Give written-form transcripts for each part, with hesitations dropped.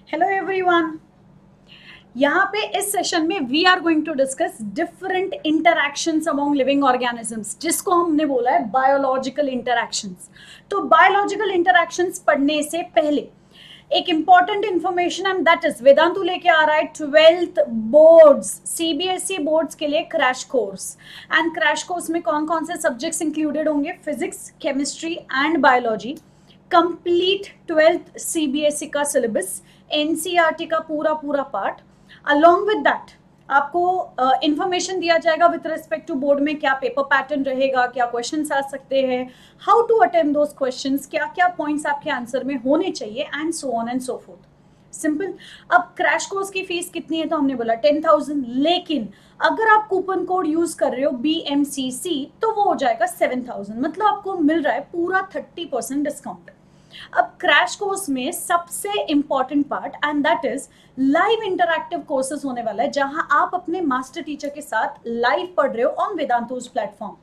Hello everyone. यहाँ पे इस सेशन में we are going to discuss different interactions among living organisms, जिसको हमने बोला है बायोलॉजिकल इंटरैक्शंस। तो बायोलॉजिकल इंटरैक्शंस पढ़ने से पहले एक important information and that is Vedantu लेके आ रहा है 12th बोर्ड्स सीबीएसई बोर्ड्स के लिए crash course. And crash course में कौन कौन से सब्जेक्ट्स इंक्लूडेड होंगे? Physics, chemistry and biology. Complete 12th CBSE का सिलेबस, एनसीईआरटी का पूरा पूरा पार्ट। अलॉन्ग विद दैट आपको इंफॉर्मेशन दिया जाएगा विथ रिस्पेक्ट टू बोर्ड में क्या पेपर पैटर्न रहेगा, क्या क्वेश्चंस आ सकते हैं, how to attempt those questions, क्या क्या पॉइंट्स आपके आंसर में होने चाहिए and so on and so forth. Simple. अब क्रैश कोर्स की फीस कितनी है? तो हमने बोला 10,000, लेकिन अगर आप कूपन कोड यूज कर रहे हो BMCC तो वो हो जाएगा 7,000, मतलब आपको मिल रहा है पूरा 30% डिस्काउंट। अब क्रैश कोर्स में सबसे important part and that is live interactive courses होने वाला है, जहां आप अपने मास्टर टीचर के साथ लाइव पढ़ रहे हो ऑन वेदांतुस प्लेटफॉर्म।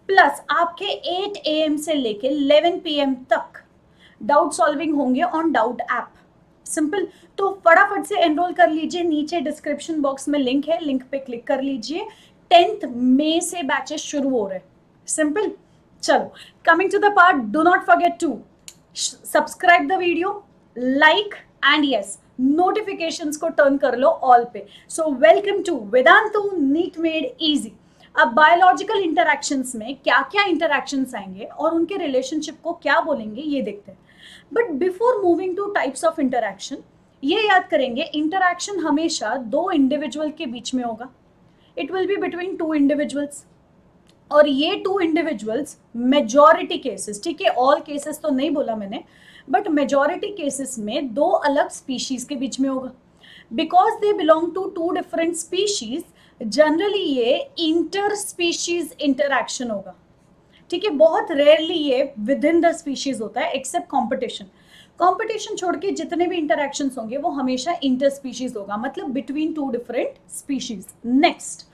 प्लस आपके 8 AM से लेके 11 PM तक डाउट सॉल्विंग होंगे ऑन डाउट ऐप। सिंपल। तो फटाफट से एनरोल कर लीजिए, नीचे डिस्क्रिप्शन बॉक्स में लिंक है, लिंक पे क्लिक कर लीजिए। 10th मई से बैचेस शुरू हो रहे हैं। सिंपल। चलो, coming to the part, do not forget to subscribe the video, like and yes notifications को टर्न कर लो ऑल पे। So welcome to Vedantu NEET made easy. अब बायोलॉजिकल इंटरैक्शंस में क्या क्या इंटरैक्शंस आएंगे और उनके रिलेशनशिप को क्या बोलेंगे ये देखते हैं। But before moving two types of interaction, ये याद करेंगे इंटरैक्शन हमेशा दो इंडिविजुअल के बीच में होगा। It will be between two individuals, और ये टू इंडिविजुअल्स मेजॉरिटी केसेस, ठीक है, ऑल केसेस तो नहीं बोला मैंने, बट मेजॉरिटी केसेस में दो अलग स्पीशीज के बीच में होगा। Because they belong to two different species, generally ये इंटर स्पीशीज इंटरैक्शन होगा। ठीक है, बहुत रेयरली ये विद इन द स्पीशीज होता है, एक्सेप्ट कॉम्पिटिशन। कॉम्पिटिशन छोड़ के जितने भी इंटरैक्शन होंगे वो हमेशा इंटर स्पीशीज होगा, मतलब between two different species. Next,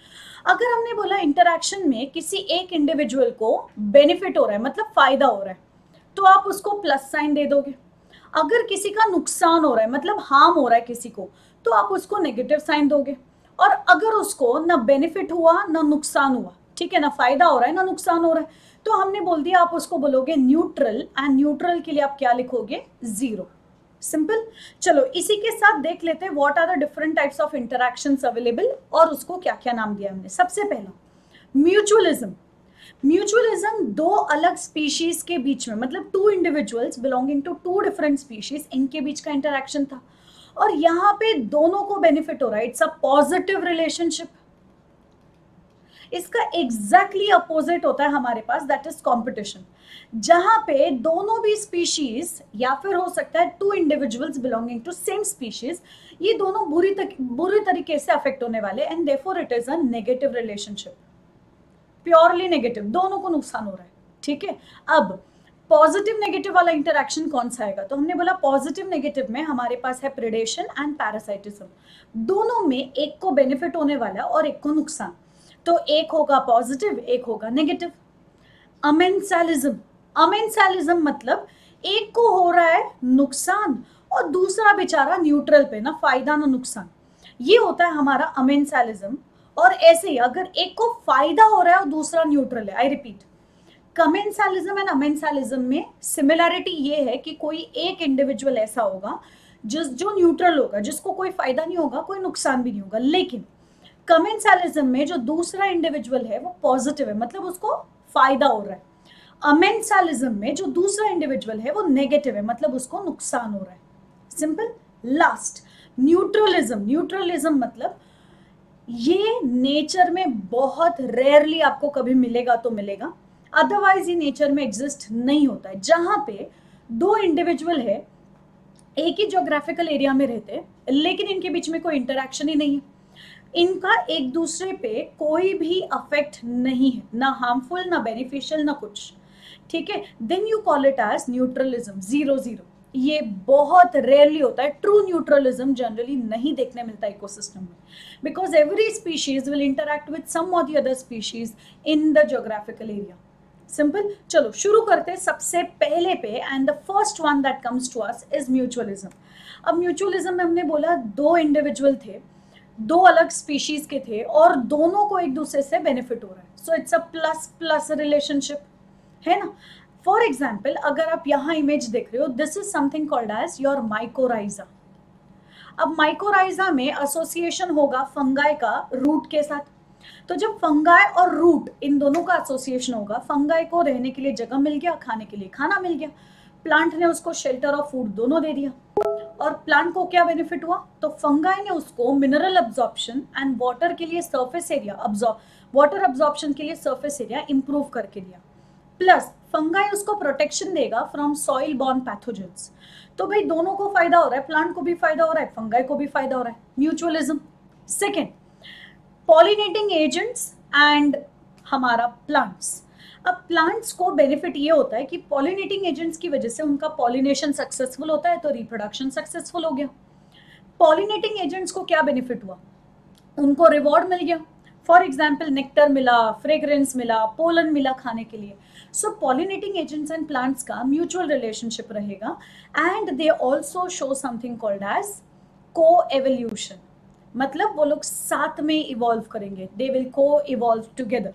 अगर हमने बोला इंटरैक्शन में किसी एक इंडिविजुअल को बेनिफिट हो रहा है, मतलब फायदा हो रहा है, तो आप उसको प्लस साइन दे दोगे। अगर किसी का नुकसान हो रहा है, मतलब हार्म हो रहा है किसी को, तो आप उसको नेगेटिव साइन दोगे। और अगर उसको ना बेनिफिट हुआ ना नुकसान हुआ, ठीक है, ना फायदा हो रहा है ना नुकसान हो रहा है, तो हमने बोल दिया आप उसको बोलोगे न्यूट्रल, एंड न्यूट्रल के लिए आप क्या लिखोगे? 0। सिंपल। चलो, इसी के साथ देख लेते हैं what are the different types of interactions available और उसको क्या क्या नाम दिया हमने। सबसे पहला म्यूचुअलिज्म। म्यूचुअलिज्म दो अलग स्पीशीज के बीच में, मतलब two individuals belonging to two different species, इनके बीच का इंटरैक्शन था और यहाँ पे दोनों को बेनिफिट हो रहा है। It's a positive relationship. इसका एग्जैक्टली अपोजिट होता है हमारे पास, दैट इज कॉम्पिटिशन, जहां पे दोनों भी स्पीशीज या फिर हो सकता है two individuals belonging to same species, ये दोनों बुरी तरीके से अफेक्ट होने वाले, and therefore it is a negative relationship, purely negative, दोनों को नुकसान हो रहा है। ठीक है, अब पॉजिटिव नेगेटिव वाला इंटरैक्शन कौन सा आएगा? तो हमने बोला पॉजिटिव नेगेटिव में हमारे पास है प्रेडेशन एंड पैरासाइटिज्म। दोनों में एक को बेनिफिट होने वाला और एक को नुकसान, तो एक होगा पॉजिटिव, एक होगा नेगेटिव। अमेंसालिज्म। अमेंसालिज्म मतलब एक को हो रहा है नुकसान और दूसरा बेचारा न्यूट्रल पे, ना फायदा ना नुकसान, ये होता है हमारा अमेंसालिज्म। और ऐसे ही अगर एक को फायदा हो रहा है और दूसरा न्यूट्रल है, आई रिपीट, कमेंसालिज्म एंड अमेंसालिज्म में सिमिलैरिटी ये है कि कोई एक इंडिविजुअल ऐसा होगा जो न्यूट्रल होगा, जिसको कोई फायदा नहीं होगा, कोई नुकसान भी नहीं होगा। लेकिन कमेंसालिज्म में जो दूसरा इंडिविजुअल है वो पॉजिटिव है, मतलब उसको फायदा हो रहा है। अमेंसालिज्म में जो दूसरा इंडिविजुअल है वो नेगेटिव है, मतलब उसको नुकसान हो रहा है। सिंपल। Last, neutralism. न्यूट्रलिज्म मतलब ये नेचर में बहुत रेयरली आपको कभी मिलेगा तो मिलेगा, अदरवाइज ये नेचर में एग्जिस्ट नहीं होता है, जहां पे दो इंडिविजुअल है, एक ही ज्योग्राफिकल एरिया में रहते हैं, लेकिन इनके बीच में कोई इंटरैक्शन ही नहीं है, इनका एक दूसरे पे कोई भी अफेक्ट नहीं है, ना हार्मफुल ना बेनिफिशियल ना कुछ। ठीक है, then you call it as neutralism. 0-0 ये बहुत रेयरली होता है। ट्रू न्यूट्रलिज्म जनरली नहीं देखने मिलता इकोसिस्टम में, because every species will interact with some और the other species in the geographical area. Simple. चलो शुरू करते हैं सबसे पहले पे, and the first one that comes to us is mutualism. अब म्यूचुअलिज्म में हमने बोला दो इंडिविजुअल थे, दो अलग स्पीशीज के थे, और दोनों को एक दूसरे से बेनिफिट हो रहा है, सो it's a plus plus relationship, है ना। फॉर एग्जाम्पल अगर आप यहाँ इमेज देख रहे हो, this is something called as your mycorrhiza. अब माइकोराइजा में एसोसिएशन होगा फंगाई का रूट के साथ। तो जब फंगाई और रूट इन दोनों का एसोसिएशन होगा, फंगाई को रहने के लिए जगह मिल गया, खाने के लिए खाना मिल गया, प्लांट ने उसको शेल्टर और फूड दोनों दे दिया, और प्लांट को क्या बेनिफिट हुआ, तो फंगाई ने उसको मिनरल अब्जॉर्प्शन एंड वाटर के लिए सरफेस एरिया वाटर अब्जॉर्प्शन के लिए सरफेस एरिया इंप्रूव करके दिया, प्लस फंगाई उसको प्रोटेक्शन देगा फ्रॉम सॉइल बॉर्न पैथोजेंस। तो भाई दोनों को फायदा हो रहा है, प्लांट को भी फायदा हो रहा है, फंगाई को भी फायदा हो रहा है, mutualism. Second, pollinating agents and हमारा प्लांट्स। अब प्लांट्स को बेनिफिट ये होता है कि पॉलिनेटिंग एजेंट्स की वजह से उनका पॉलिनेशन सक्सेसफुल होता है, तो रिप्रोडक्शन सक्सेसफुल हो गया। पॉलिनेटिंग एजेंट्स को क्या बेनिफिट हुआ, उनको रिवॉर्ड मिल गया, फॉर एग्जाम्पल नेक्टर मिला, फ्रेग्रेंस मिला, पोलन मिला खाने के लिए। So pollinating agents and plants का म्यूचुअल रिलेशनशिप रहेगा, and they also show something called as coevolution, मतलब वो लोग साथ में इवॉल्व करेंगे, they will coevolve together.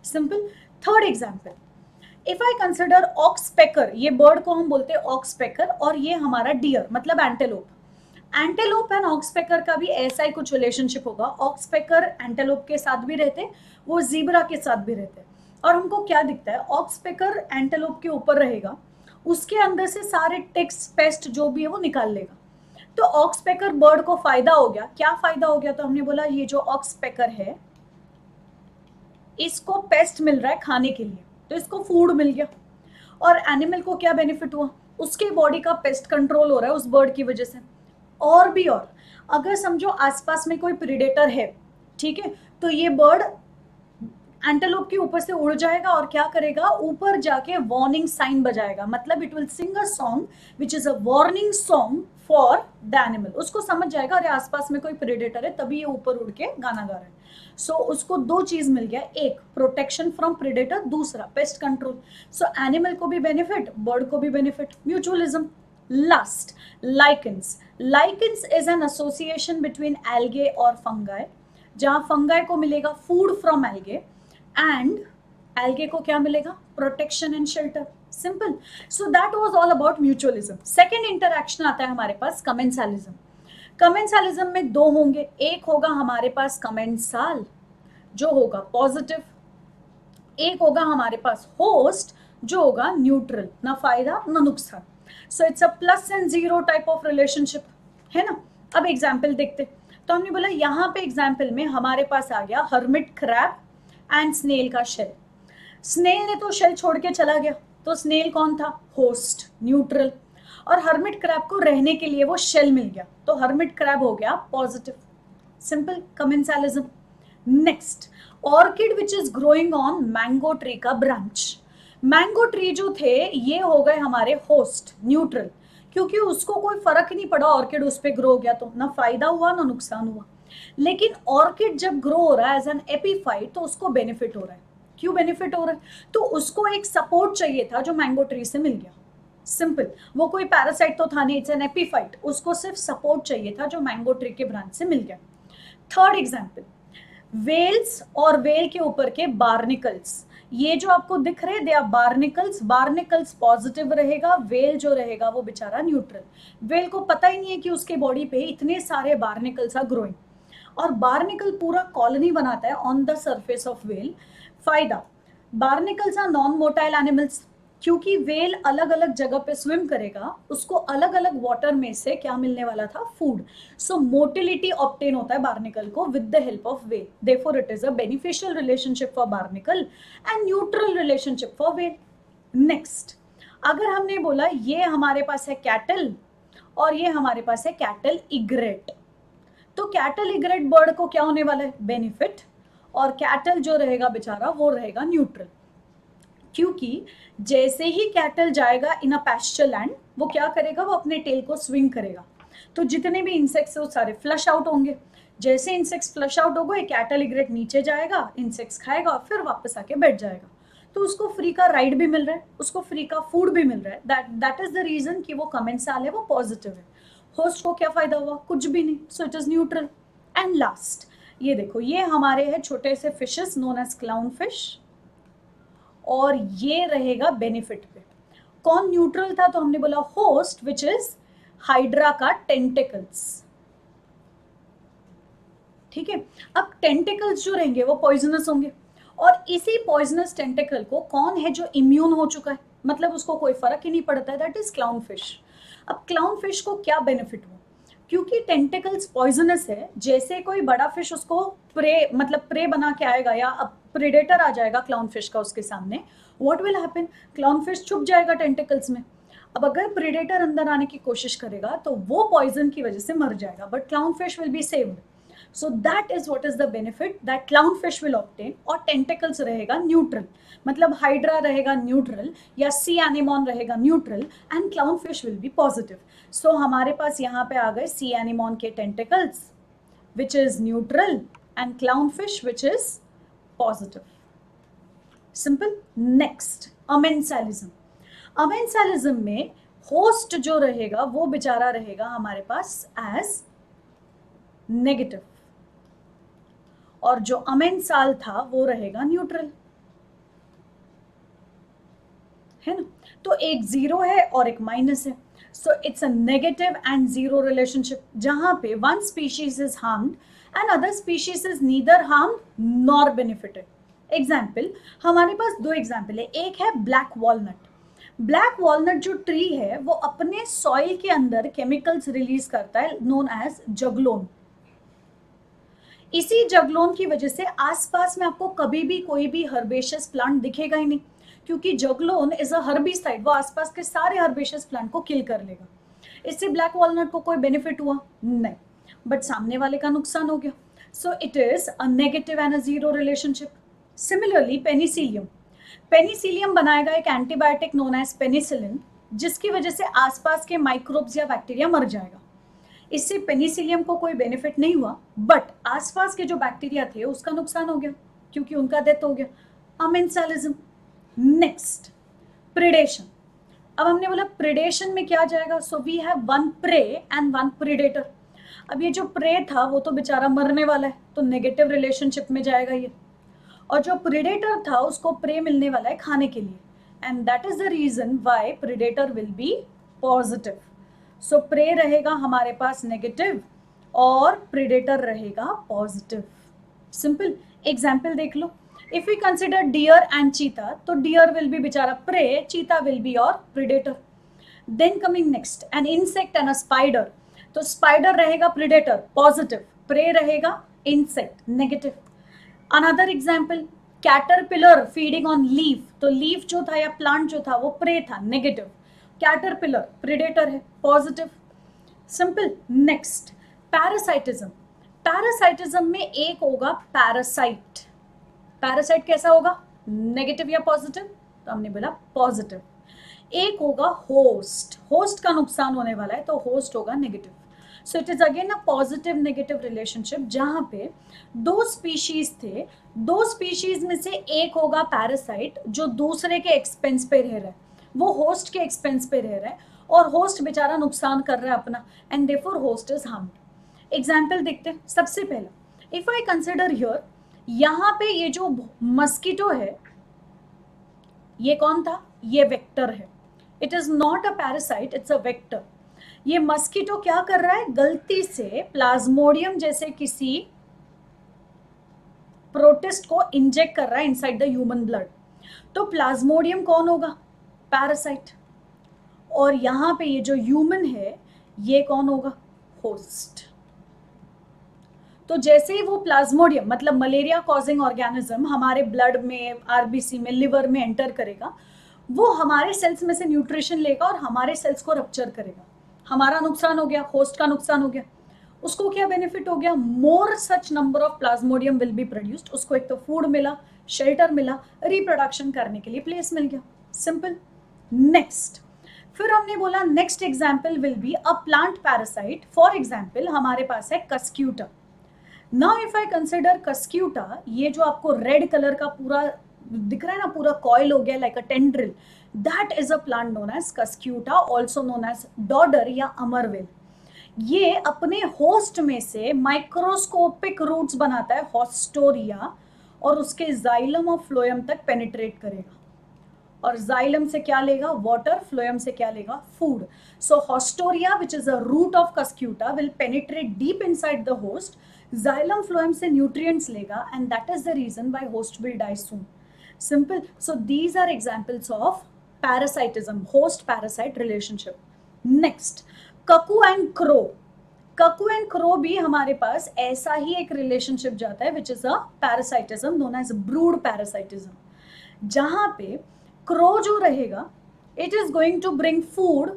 Simple. Third example, if I consider oxpecker, ये बर्ड को हम बोलते हैं ऑक्स पेकर, और ये हमारा डियर मतलब antelope. Antelope and oxpecker का भी ऐसा ही कुछ रिलेशनशिप होगा, ऑक्स पेकर एंटेलोप के साथ भी रहते, वो जीब्रा के साथ भी रहते, और हमको क्या दिखता है, ऑक्स पेकर एंटेलोप के ऊपर रहेगा, उसके अंदर से सारे टिक्स पेस्ट जो भी है वो निकाल लेगा। तो ऑक्स पेकर बर्ड को फायदा हो गया, क्या फायदा हो गया, तो हमने बोला ये जो ऑक्स पेकर है इसको पेस्ट मिल रहा है खाने के लिए, तो इसको फूड मिल गया, और एनिमल को क्या बेनिफिट हुआ, उसके बॉडी का पेस्ट कंट्रोल हो रहा है उस बर्ड की वजह से। और भी और, अगर समझो आसपास में कोई प्रीडेटर है, ठीक है, तो ये बर्ड एंटेलोप के ऊपर से उड़ जाएगा और क्या करेगा, ऊपर जाके वार्निंग साइन बजाएगा, मतलब it will sing a song which is a warning song for the animal. उसको समझ जाएगा अरे आसपास में कोई प्रेडेटर है, तभी ये ऊपर उड़ के गाना गा रहा है। सो उसको दो चीज मिल गया, एक प्रोटेक्शन फ्रॉम प्रेडेटर, दूसरा पेस्ट कंट्रोल। सो एनिमल को भी बेनिफिट, बर्ड को भी benefit, mutualism. Last, lichens. Lichens is an association between algae और फंगाई, जहां फंगाई को मिलेगा food from algae, and algae को क्या मिलेगा, protection and shelter. Simple. So that was all about mutualism. Second interaction आता है हमारे पास कमेंसालिज्म। कमेंसालिज्म में दो होंगे, एक होगा हमारे पास कमेंसाल जो होगा पॉजिटिव, एक होगा हमारे पास होस्ट जो होगा न्यूट्रल, ना फायदा ना नुकसान। सो it's a plus and zero type of relationship, है ना। अब एग्जाम्पल देखते, तो हमने बोला यहाँ पे एग्जाम्पल में हमारे पास आ गया हर्मिट क्रैब एंड स्नेल का शेल। स्नेल ने तो शेल छोड़ के चला गया, तो स्नेल कौन था, होस्ट, न्यूट्रल, और हर्मिट क्रैब को रहने के लिए वो शेल मिल गया, तो हर्मिट क्रैब हो गया positive. Simple, कमेंसालिज्म। Next, orchid which is growing on mango tree का ब्रांच। मैंगो ट्री जो थे ये हो गए हमारे होस्ट, न्यूट्रल, क्योंकि उसको कोई फर्क ही नहीं पड़ा, ऑर्किड उस पर ग्रो हो गया, तो ना फायदा हुआ ना नुकसान हुआ। लेकिन ऑर्किड जब ग्रो हो रहा है एज एन एपीफाइट, तो उसको बेनिफिट हो रहा है। क्यों बेनिफिट हो रहा है, तो उसको एक सपोर्ट चाहिए था जो मैंगो ट्री से मिल गया। सिंपल, वो कोई पैरासाइट तो था नहीं, इट्स एन एपीफाइट, उसको सिर्फ सपोर्ट चाहिए था जो मैंगो ट्री के ब्रांच से मिल गया। थर्ड एग्जाम्पल, वेल्स और वेल के ऊपर के बार्निकल्स, ये जो आपको दिख रहे they are barnacles, barnacles positive रहेगा, वेल जो रहेगा वो बेचारा न्यूट्रल। वेल को पता ही नहीं है कि उसके बॉडी पे इतने सारे बार्निकल्स आर ग्रोइंग, और बार्निकल पूरा कॉलोनी बनाता है on the surface of whale. फायदा, barnacles are non motile animals, क्योंकि वेल अलग अलग जगह पे स्विम करेगा, उसको अलग अलग वाटर में से क्या मिलने वाला था, फूड। सो मोटिलिटी ऑब्टेन होता है बार्निकल को with the help of well, therefore it is a beneficial relationship for barnacle and neutral relationship for well. Next, अगर हमने बोला ये हमारे पास है कैटल और ये हमारे पास है कैटल इग्रेट, तो कैटल इग्रेट बर्ड को क्या होने वाला है, बेनिफिट, और कैटल जो रहेगा बेचारा वो रहेगा न्यूट्रल, क्योंकि जैसे ही कैटल जाएगा इन अ पैस्चर लैंड, वो क्या करेगा, वो अपने टेल को स्विंग करेगा, तो जितने भी इंसेक्ट्स है वो सारे फ्लश आउट होंगे। जैसे इंसेक्ट्स फ्लश आउट हो गए, कैटल इग्रेट नीचे जाएगा, इंसेक्ट्स खाएगा और फिर वापस आके बैठ जाएगा। तो उसको फ्री का राइड भी मिल रहा है, उसको फ्री का फूड भी मिल रहा है. दैट इज द रीजन कि वो कमेंसाल है, वो पॉजिटिव है. होस्ट को क्या फायदा हुआ? कुछ भी नहीं. So it is neutral. And last, ये देखो, ये हमारे हैं छोटे से fishes known as clown fish, और ये रहेगा बेनिफिट पे. कौन न्यूट्रल था? तो हमने बोला होस्ट विच इज हाइड्रा का टेंटिकल्स. ठीक है. अब टेंटिकल्स जो रहेंगे वो पॉइजनस होंगे, और इसी पॉइजनस टेंटिकल को कौन है जो इम्यून हो चुका है, मतलब उसको कोई फर्क ही नहीं पड़ता है, दैट इज क्लाउन फिश. अब क्लाउन फिश को क्या बेनिफिट हुआ? क्योंकि टेंटिकल्स पॉइजनस है, जैसे कोई बड़ा फिश उसको प्रे, मतलब प्रे बना के आएगा, या अब प्रेडेटर आ जाएगा क्लाउन फिश का उसके सामने, what will happen? Clown fish छुप जाएगा टेंटिकल्स में. अब अगर प्रेडेटर अंदर आने की कोशिश करेगा तो वो पॉइजन की वजह से मर जाएगा, but clown fish will be saved. So that is what is the benefit that clownfish will obtain. और tentacles रहेगा न्यूट्रल, मतलब हाइड्रा रहेगा न्यूट्रल, या सी एनिमॉन रहेगा neutral, and clownfish will be positive. So हमारे पास यहाँ पे आ गए सी एनिमॉन के tentacles which is neutral and clownfish which is positive. Simple. Next, amensalism. Amensalism में होस्ट जो रहेगा वो बेचारा रहेगा हमारे पास एज नेगेटिव, और जो अमेंसाल था वो रहेगा न्यूट्रल, है ना. तो एक जीरो है और एक माइनस है. सो it's a negative and zero relationship, जहां पे one species is harmed and other species is neither harmed nor benefited. Example, हमारे पास दो एग्जाम्पल है. एक है ब्लैक वॉलनट. ब्लैक वॉलनट जो ट्री है वो अपने सॉइल के अंदर केमिकल्स रिलीज करता है नोन एज जगलोन. इसी जगलोन की वजह से आसपास में आपको कभी भी कोई भी हर्बेशियस प्लांट दिखेगा ही नहीं, क्योंकि जगलोन इज अ हर्बिसाइड, वो आसपास के सारे हर्बेशियस प्लांट को किल कर लेगा. इससे ब्लैक वॉलनट को कोई बेनिफिट हुआ? नहीं, बट सामने वाले का नुकसान हो गया. सो it is a negative and a zero relationship. Similarly Penicillium. Penicillium बनाएगा एक एंटीबायोटिक नोन एज पेनिसिलिन, जिसकी वजह से आसपास के माइक्रोब्स या बैक्टीरिया मर जाएगा. इससे पेनिसिलियम को कोई बेनिफिट नहीं हुआ, बट आसपास के जो बैक्टीरिया थे उसका नुकसान हो गया, क्योंकि उनका डेथ हो गया. अमेंसालिज्म. Next, predation. अब हमने बोला प्रिडेशन में क्या जाएगा? So we have one prey and one predator. अब ये जो प्रे था वो तो बेचारा मरने वाला है, तो नेगेटिव रिलेशनशिप में जाएगा ये. और जो प्रिडेटर था उसको प्रे मिलने वाला है खाने के लिए, and that is the reason why predator will be positive. So prey रहेगा हमारे पास नेगेटिव और प्रेडेटर रहेगा पॉजिटिव. सिंपल. एग्जाम्पल देख लो. If we consider deer and cheetah, तो डियर विल बी बेचारा प्रे, चीता विल बी और predator. Then coming next, an insect and a spider. तो स्पाइडर रहेगा प्रेडेटर पॉजिटिव, प्रे रहेगा insect negative. Another example, caterpillar feeding on leaf. तो leaf जो था या प्लांट जो था वो प्रे था नेगेटिव, कैटरपिलर प्रेडेटर है positive. Simple. Next, parasitism. Parasitism में एक होगा पैरासाइट. पैरासाइट कैसा होगा? नेगेटिव या पॉजिटिव? तो हमने बोला पॉजिटिव. एक होगा होस्ट. होस्ट का नुकसान होने वाला है, तो होस्ट होगा negative. So it is again a positive negative relationship, जहां पे दो स्पीशीज थे, दो स्पीशीज में से एक होगा पैरासाइट जो दूसरे के एक्सपेंस पे रह रहा है, वो होस्ट के एक्सपेंस पे रह रहा है, और होस्ट बेचारा नुकसान कर रहा है अपना, and therefore host is harmed. Example देखते हैं. सबसे पहला, इफ आई कंसिडर हियर, यहाँ पे ये जो मस्कीटो है ये कौन था? ये वेक्टर है. It is not a parasite, it's a vector. ये मस्कीटो क्या कर रहा है? गलती से प्लाज्मोडियम जैसे किसी प्रोटिस्ट को इंजेक्ट कर रहा है इनसाइड द ह्यूमन ब्लड. तो प्लाज्मोडियम कौन होगा? पैरासाइट. और यहां पे ये जो ह्यूमन है ये कौन होगा? होस्ट. तो जैसे ही वो प्लाज्मोडियम मतलब मलेरिया कॉजिंग ऑर्गेनिज्म हमारे ब्लड में, आरबीसी में, लिवर में एंटर करेगा, वो हमारे सेल्स में से न्यूट्रिशन लेगा और हमारे सेल्स को रप्चर करेगा. हमारा नुकसान हो गया, होस्ट का नुकसान हो गया. उसको क्या बेनिफिट हो गया? More such number of plasmodium will be produced. उसको एक तो फूड मिला, शेल्टर मिला, रिप्रोडक्शन करने के लिए प्लेस मिल गया. सिंपल. नेक्स्ट, फिर हमने बोला next example will be a plant parasite. For example हमारे पास है Cuscuta. Now if I consider Cuscuta, ये जो आपको रेड कलर का पूरा दिख रहा है ना, पूरा कॉइल हो गया like a tendril, that is a plant known as cuscuta, also known as dodder या अमरवेल। ये अपने होस्ट में से माइक्रोस्कोपिक रूट्स बनाता है, हॉस्टोरिया, और उसके जाइलम और फ्लोएम तक पेनिट्रेट करेगा। और जाइलम से क्या लेगा? वाटर। फ्लोएम से क्या लेगा? Food. So haustoria which is a root of cuscuta will penetrate deep inside the host, xylem phloem से न्यूट्रिएंट्स लेगा, and that is the reason why host will die soon. Simple. So these are examples of parasitism, host parasite relationship. Next, cuckoo and crow. Cuckoo and crow भी हमारे पास ऐसा ही एक relationship जाता है which is a parasitism known as brood parasitism, जहां पे क्रो जो रहेगा it is going to bring food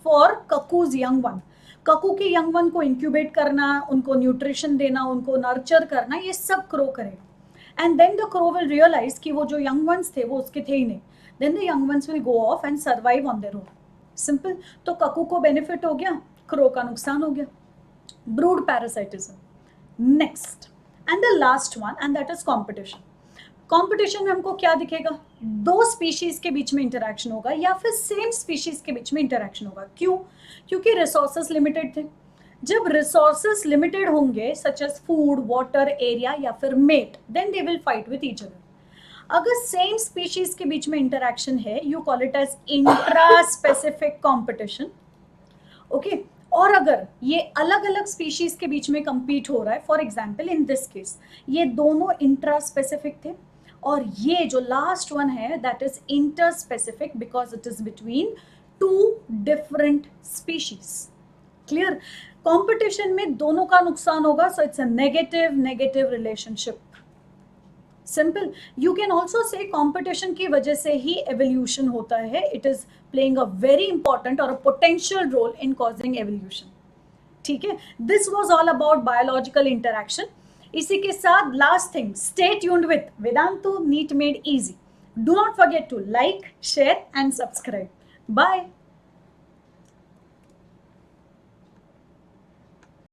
for cuckoo's young one. Cuckoo के यंग वन को इंक्यूबेट करना, उनको न्यूट्रिशन देना, उनको नर्चर करना, ये सब क्रो करेगा। And then the crow will realize कि वो जो यंग वंस थे वो उसके थे ही नहीं, then the young ones will go off and survive on their own. Simple. तो ककू को बेनिफिट हो गया, क्रो का नुकसान हो गया। Brood parasitism. Next and the last one, and that is competition. Competition में हमको क्या दिखेगा? दो स्पीशीज के बीच में इंटरेक्शन होगा या फिर सेम स्पीशीज के बीच में इंटरेक्शन होगा। क्यों? क्योंकि रिसोर्सेस लिमिटेड थे। जब रिसोर्सेस लिमिटेड होंगे such as food, water, area या फिर mate, then they will fight with each other. अगर सेम स्पीशीज के बीच में इंटरेक्शन है, you call it as intra specific competition. Okay. और अगर ये अलग अलग स्पीशीज के बीच में कंपीट हो रहा है, for example in this case ये दोनों इंट्रा स्पेसिफिक थे, और ये जो लास्ट वन है that is inter specific because it is between two different species. Clear? Competition में दोनों का नुकसान होगा, so it's a negative relationship. Simple. You can also say competition की वजह से ही एवोल्यूशन होता है, it is playing a very important और a potential role in causing evolution. ठीक है, this was all about biological interaction. इसी के साथ last thing, stay tuned with Vedantu NEET made easy. Do not forget to like, share and subscribe. Bye.